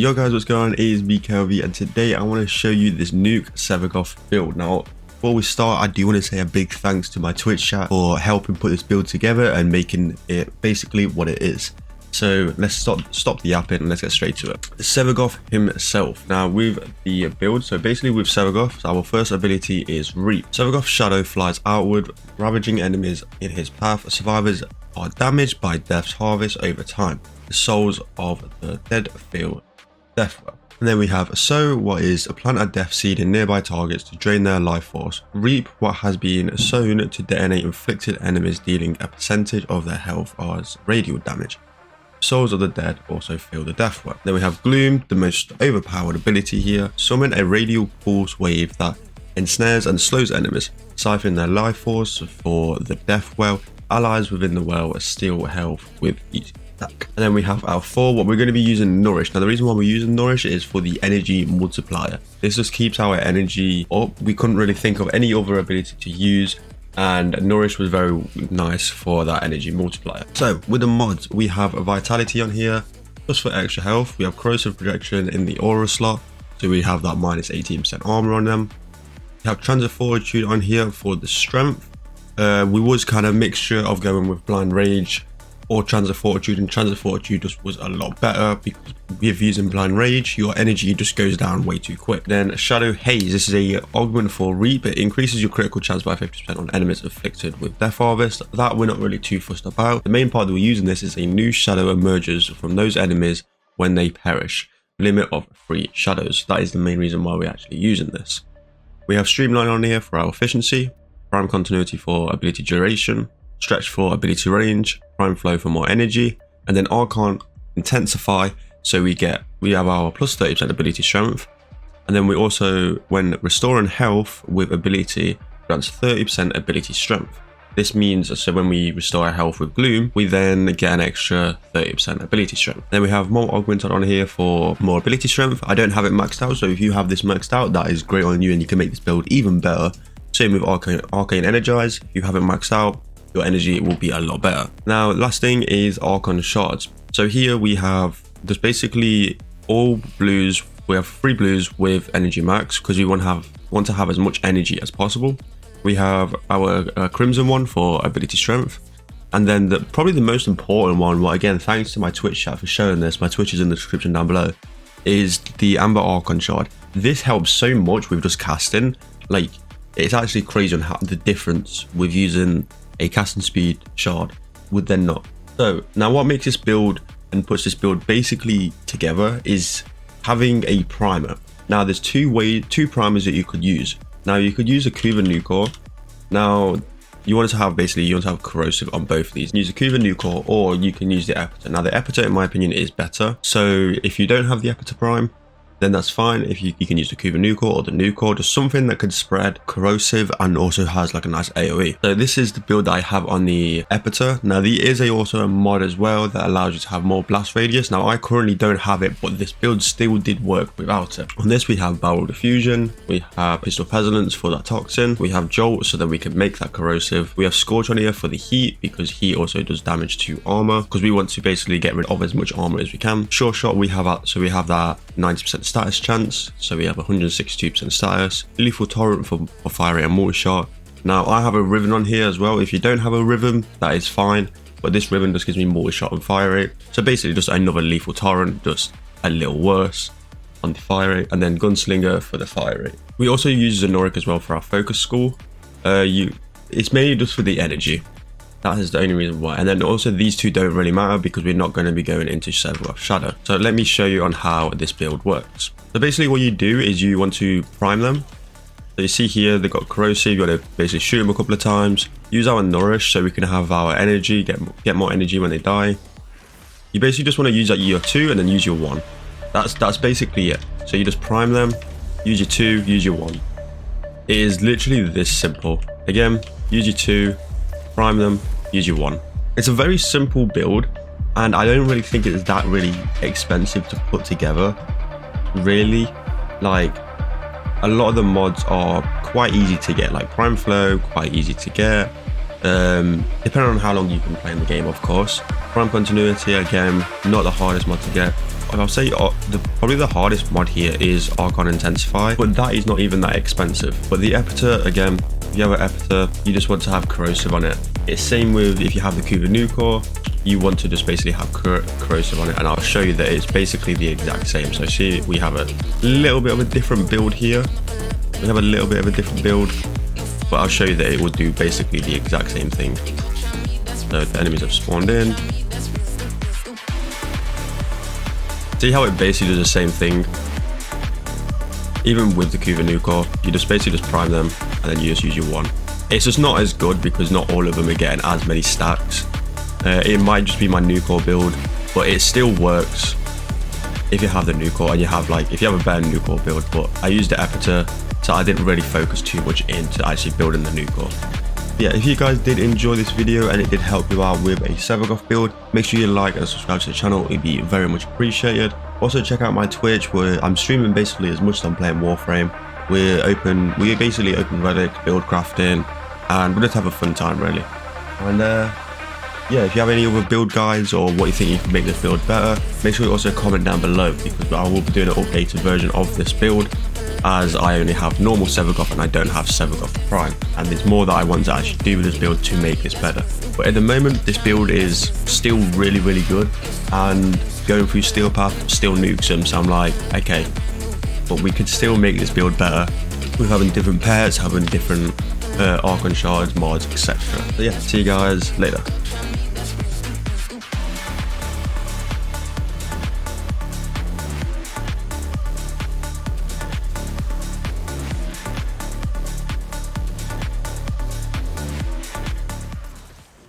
Yo guys, what's going on? It is me, Kelvy, and today I want to show you this nuke Sevagoth build. Now, before we start, I do want to say a big thanks to my Twitch chat for helping put this build together and making it basically what it is. So let's stop the yapping and let's get straight to it. Sevagoth himself. Now with the build, so basically with Sevagoth, our first ability is Reap. Sevagoth's shadow flies outward, ravaging enemies in his path. Survivors are damaged by Death's harvest over time. The souls of the dead feel death well. And then we have Sow, what is plant a death seed in nearby targets to drain their life force. Reap, what has been sown to detonate inflicted enemies, dealing a percentage of their health as radial damage. Souls of the dead also feel the death well. Then we have Gloom, the most overpowered ability here. Summon a radial pulse wave that ensnares and slows enemies, siphoning their life force for the death well. Allies within the well steal health with each attack. And then we have our 4, what we're going to be using Nourish. Now the reason why we're using Nourish is for the energy multiplier. This just keeps our energy up. We couldn't really think of any other ability to use, and Nourish was very nice for that energy multiplier. So with the mods, we have a Vitality on here just for extra health. We have Corrosive Projection in the aura slot, so we have that minus 18% armor on them. We have Transit Fortitude on here for the strength. We was kind of mixture of going with Blind Rage or Transit Fortitude, and Transit Fortitude just was a lot better because with using Blind Rage, your energy just goes down way too quick. Then Shadow Haze, this is a augment for Reap. It increases your critical chance by 50% on enemies afflicted with Death Harvest. That we're not really too fussed about. The main part that we're using this is a new shadow emerges from those enemies when they perish. Limit of 3 shadows. That is the main reason why we're actually using this. We have Streamline on here for our efficiency, Prime Continuity for ability duration, Stretch for ability range, Prime Flow for more energy, and then Archon Intensify, so we have our plus 30% ability strength. And then we also, when restoring health with ability, grants 30% ability strength. This means, so when we restore our health with Gloom, we then get an extra 30% ability strength. Then we have more augmented on here for more ability strength. I don't have it maxed out, so if you have this maxed out, that is great on you and you can make this build even better. Same with Arcane Energize. If you have it maxed out, your energy will be a lot better. Now, last thing is Archon Shards. So here we have just basically all blues. We have 3 blues with energy max because we want to have as much energy as possible. We have our crimson one for ability strength, and then probably the most important one, well, again, thanks to my Twitch chat for showing this, my Twitch is in the description down below, is the Amber Archon Shard. This helps so much with just casting. Like, it's actually crazy on how the difference with using a casting speed shard would then not. So now what makes this build and puts this build basically together is having a primer. Now there's two primers that you could use. Now you could use a Kuva Nuke. Now you want to have corrosive on both of these. Use a Kuva Nuke, or you can use the Epiter. Now the Epiter, in my opinion, is better. So if you don't have the Epiter prime, then that's fine. If you can use the Kuva Nuke or the Nuke, just something that could spread corrosive and also has like a nice AoE. So this is the build that I have on the Epiter. Now there is also a mod as well that allows you to have more blast radius. Now I currently don't have it, but this build still did work without it. On this we have Barrel Diffusion, we have Pistol Pestilence for that toxin, we have Jolt so that we can make that corrosive. We have Scorch on here for the heat because heat also does damage to armor because we want to basically get rid of as much armor as we can. Short Shot we have that, so we have that 90% status chance, so we have 162% status. Lethal Torrent for fire rate and multi-shot. Now I have a Riven on here as well. If you don't have a Riven, that is fine, but this Riven just gives me multi-shot and fire rate, so basically just another Lethal Torrent, just a little worse on the fire rate, and then Gunslinger for the fire rate. We also use Zenoric as well for our focus school. It's mainly just for the energy. That is the only reason why. And then also these two don't really matter because we're not going to be going into Sevagoth Shadow. So let me show you on how this build works. So basically what you do is you want to prime them. So you see here they've got corrosive. You got to basically shoot them a couple of times. Use our Nourish so we can have our energy, get more energy when they die. You basically just want to use like your 2 and then use your 1. That's basically it. So you just prime them, use your 2, use your 1. It is literally this simple. Again, use your 2, prime them, use your 1. It's a very simple build, and I don't really think it's that really expensive to put together. Really, like, a lot of the mods are quite easy to get, like Prime Flow, quite easy to get. Depending on how long you've been playing the game, of course. Prime Continuity, again, not the hardest mod to get. I'll say probably the hardest mod here is Archon Intensify, but that is not even that expensive. But the Epiter, again, if you have an Epiter, you just want to have corrosive on it. It's same with if you have the Kuva Nuke, you want to just basically have corrosive on it, and I'll show you that it's basically the exact same. So see, we have a little bit of a different build here. We have a little bit of a different build, but I'll show you that it will do basically the exact same thing. So the enemies have spawned in. See how it basically does the same thing? Even with the Kuva Nuke, you just basically just prime them and then you just use your one. It's just not as good because not all of them are getting as many stacks. It might just be my Nuke build, but it still works if you have the Nuke and you have if you have a better Nuke build. But I used the Epiter, so I didn't really focus too much into actually building the Nuke. Yeah, if you guys did enjoy this video and it did help you out with a Sevagoth build, make sure you like and subscribe to the channel. It'd be very much appreciated. Also check out my Twitch where I'm streaming basically as much as I'm playing Warframe. We basically open Reddit, build crafting, and we'll just have a fun time really. And yeah, if you have any other build guides or what you think you can make this build better, make sure you also comment down below, because I will be doing an updated version of this build, as I only have normal Sevagoth and I don't have Sevagoth Prime, and there's more that I want to actually do with this build to make this better. But at the moment this build is still really good, and going through steel path still nukes them, so I'm like, okay, but we could still make this build better with having different pairs, having different Archon shards, mods, etc. So yeah, see you guys later.